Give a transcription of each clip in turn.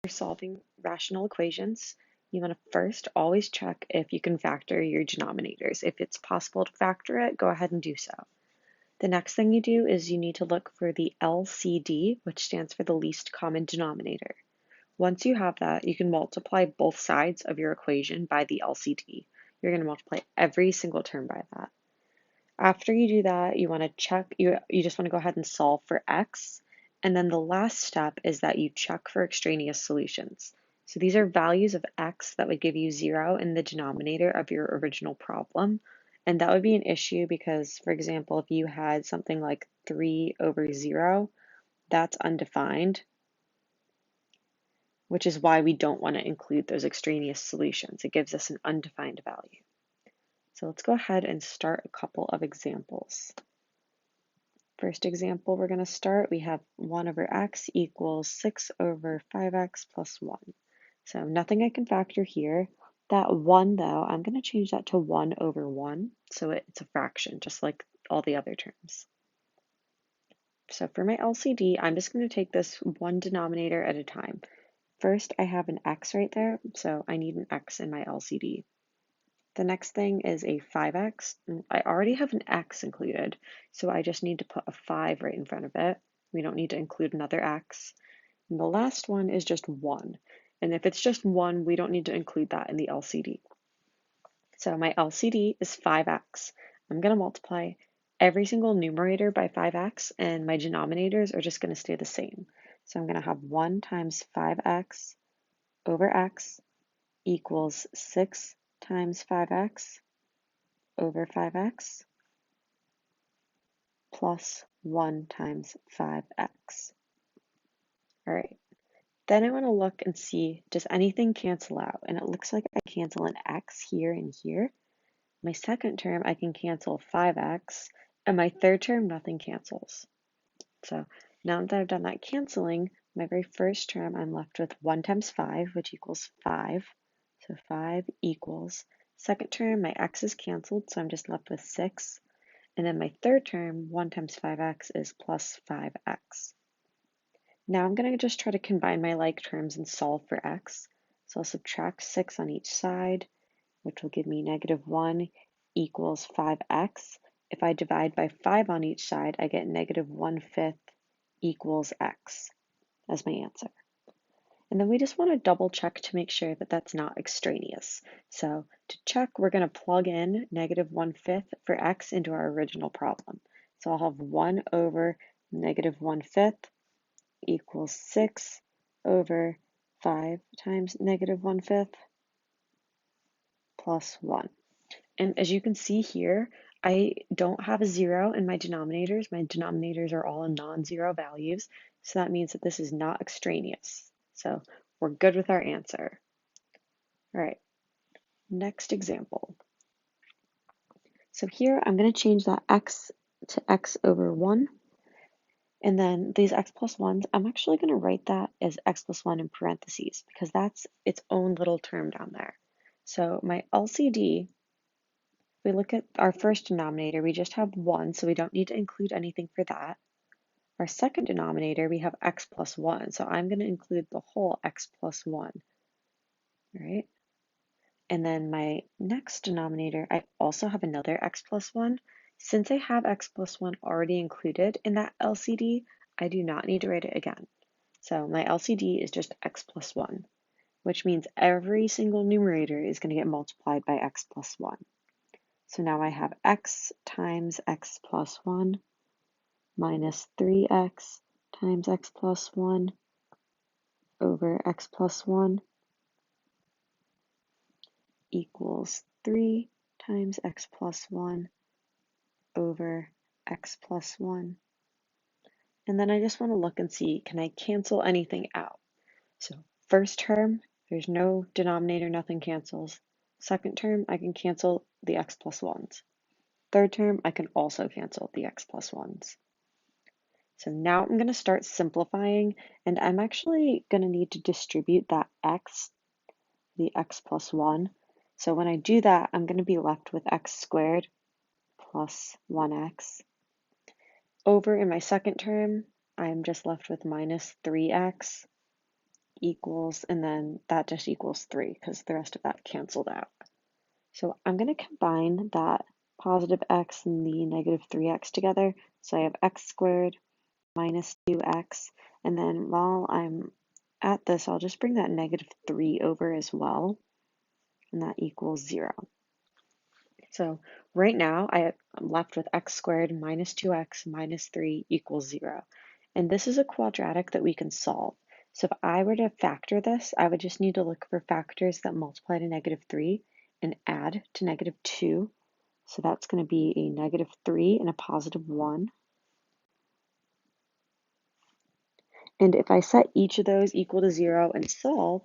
You're solving rational equations, you want to first always check if you can factor your denominators. If it's possible to factor it, go ahead and do so. The next thing you do is you need to look for the LCD, which stands for the least common denominator. Once you have that, you can multiply both sides of your equation by the LCD. You're going to multiply every single term by that. After you do that, you want to check, you just want to go ahead and solve for x. And then the last step is that you check for extraneous solutions. So these are values of x that would give you 0 in the denominator of your original problem. And that would be an issue because, for example, if you had something like 3 over 0, that's undefined, which is why we don't want to include those extraneous solutions. It gives us an undefined value. So let's go ahead and start a couple of examples. First example we're going to start, we have 1 over x equals 6 over 5x plus 1. So nothing I can factor here. That 1 though, I'm going to change that to 1 over 1, so it's a fraction, just like all the other terms. So for my LCD, I'm just going to take this one denominator at a time. First, I have an x right there, so I need an x in my LCD. The next thing is a 5x. I already have an x included, so I just need to put a 5 right in front of it. We don't need to include another x. And the last one is just 1. And if it's just 1, we don't need to include that in the LCD. So my LCD is 5x. I'm going to multiply every single numerator by 5x, and my denominators are just going to stay the same. So I'm going to have 1 times 5x over x equals 6 times 5x over 5x plus 1 times 5x. All right, then I want to look and see, does anything cancel out? And it looks like I cancel an x here and here. My second term, I can cancel 5x, and my third term, nothing cancels. So now that I've done that canceling, my very first term, I'm left with 1 times 5, which equals 5. So 5 equals, second term, my x is canceled, so I'm just left with 6. And then my third term, 1 times 5x is plus 5x. Now I'm going to just try to combine my like terms and solve for x. So I'll subtract 6 on each side, which will give me negative 1 equals 5x. If I divide by 5 on each side, I get negative 1/5 equals x as my answer. And then we just want to double check to make sure that that's not extraneous. So to check, we're going to plug in negative 1/5 for x into our original problem. So I'll have 1 over negative 1/5 equals 6 over 5 times negative 1/5 plus 1. And as you can see here, I don't have a 0 in my denominators. My denominators are all non-zero values, so that means that this is not extraneous. So we're good with our answer. All right, next example. So here I'm going to change that x to x over 1. And then these x plus 1s, I'm actually going to write that as x plus 1 in parentheses because that's its own little term down there. So my LCD, if we look at our first denominator, we just have 1, so we don't need to include anything for that. Our second denominator, we have x plus 1, so I'm going to include the whole x plus 1. All right. And then my next denominator, I also have another x plus 1. Since I have x plus 1 already included in that LCD, I do not need to write it again. So my LCD is just x plus 1, which means every single numerator is going to get multiplied by x plus 1. So now I have x times x plus 1 minus 3x times x plus 1 over x plus 1 equals 3 times x plus 1 over x plus 1. And then I just want to look and see, can I cancel anything out? So first term, there's no denominator, nothing cancels. Second term, I can cancel the x plus 1s. Third term, I can also cancel the x plus 1s. So now I'm going to start simplifying, and I'm actually going to need to distribute that x, the x plus 1. So when I do that, I'm going to be left with x squared plus 1x. Over in my second term, I'm just left with minus 3x equals, and then that just equals 3 because the rest of that canceled out. So I'm going to combine that positive x and the negative 3x together. So I have x squared minus 2x, and then while I'm at this, I'll just bring that negative 3 over as well, and that equals 0. So right now I'm left with x squared minus 2x minus 3 equals 0. And this is a quadratic that we can solve. So if I were to factor this, I would just need to look for factors that multiply to negative 3 and add to negative 2. So that's going to be a negative 3 and a positive 1. And if I set each of those equal to 0 and solve,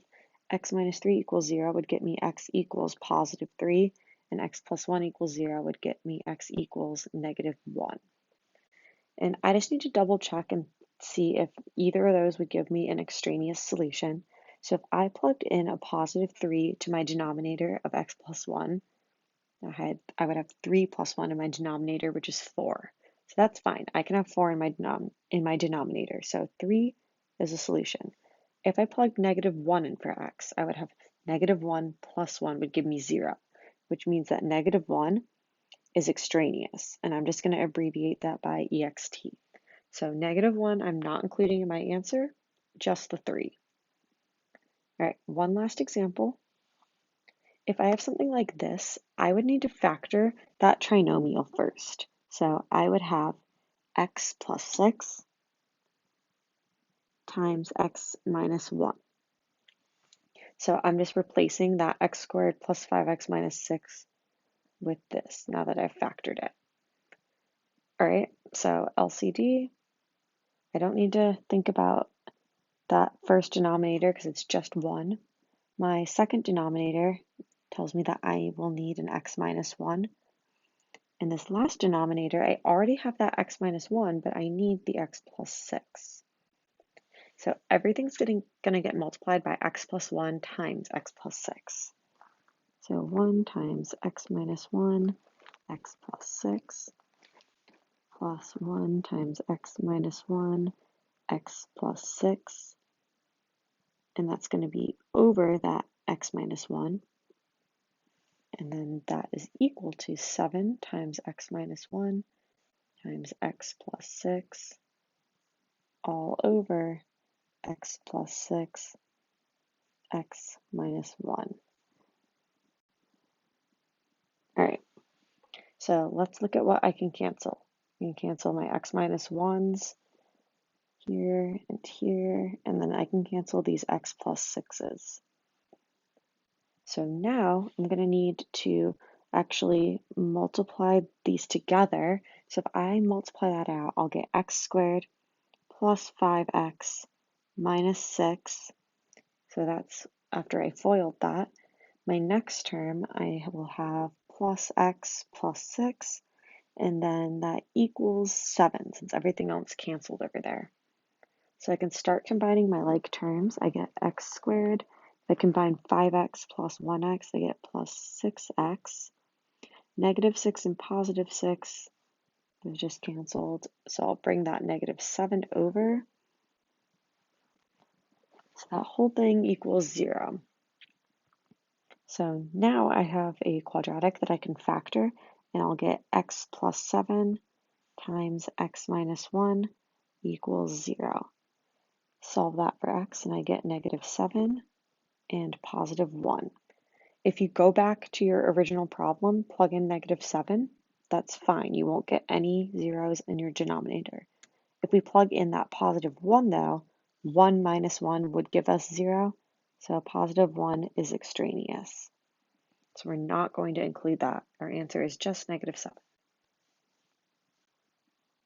x minus 3 equals 0 would get me x equals positive 3, and x plus 1 equals 0 would get me x equals negative 1. And I just need to double check and see if either of those would give me an extraneous solution. So if I plugged in a positive 3 to my denominator of x plus 1, I would have 3 plus 1 in my denominator, which is 4. So that's fine. I can have 4 in my denominator. So 3 is a solution. If I plugged negative 1 in for x, I would have negative 1 plus 1 would give me 0, which means that negative 1 is extraneous. And I'm just going to abbreviate that by ext. So negative 1 I'm not including in my answer, just the 3. All right, one last example. If I have something like this, I would need to factor that trinomial first. So I would have x plus 6 times x minus 1. So I'm just replacing that x squared plus 5x minus 6 with this now that I've factored it. All right, so LCD, I don't need to think about that first denominator because it's just 1. My second denominator tells me that I will need an x minus 1. In this last denominator, I already have that x minus 1, but I need the x plus 6. So everything's going to get multiplied by x plus 1 times x plus 6. So 1 times x minus 1, x plus 6, plus 1 times x minus 1, x plus 6. And that's going to be over that x minus 1. And then that is equal to 7 times x minus 1 times x plus 6 all over x plus 6, x minus 1. All right, so let's look at what I can cancel. I can cancel my x minus 1s here, and then I can cancel these x plus 6s. So now I'm going to need to actually multiply these together. So if I multiply that out, I'll get x squared plus 5x minus 6. So that's after I FOILed that. My next term, I will have plus x plus 6, and then that equals 7, since everything else canceled over there. So I can start combining my like terms. I get x squared. If I combine 5x plus 1x, I get plus 6x. Negative 6 and positive 6, they've just canceled. So I'll bring that negative 7 over. So that whole thing equals 0. So now I have a quadratic that I can factor, and I'll get x plus 7 times x minus 1 equals 0. Solve that for x, and I get negative 7 and positive 1. If you go back to your original problem, plug in negative 7, that's fine. You won't get any zeros in your denominator. If we plug in that positive 1, though, 1 minus 1 would give us 0, so positive 1 is extraneous. So we're not going to include that. Our answer is just negative 7.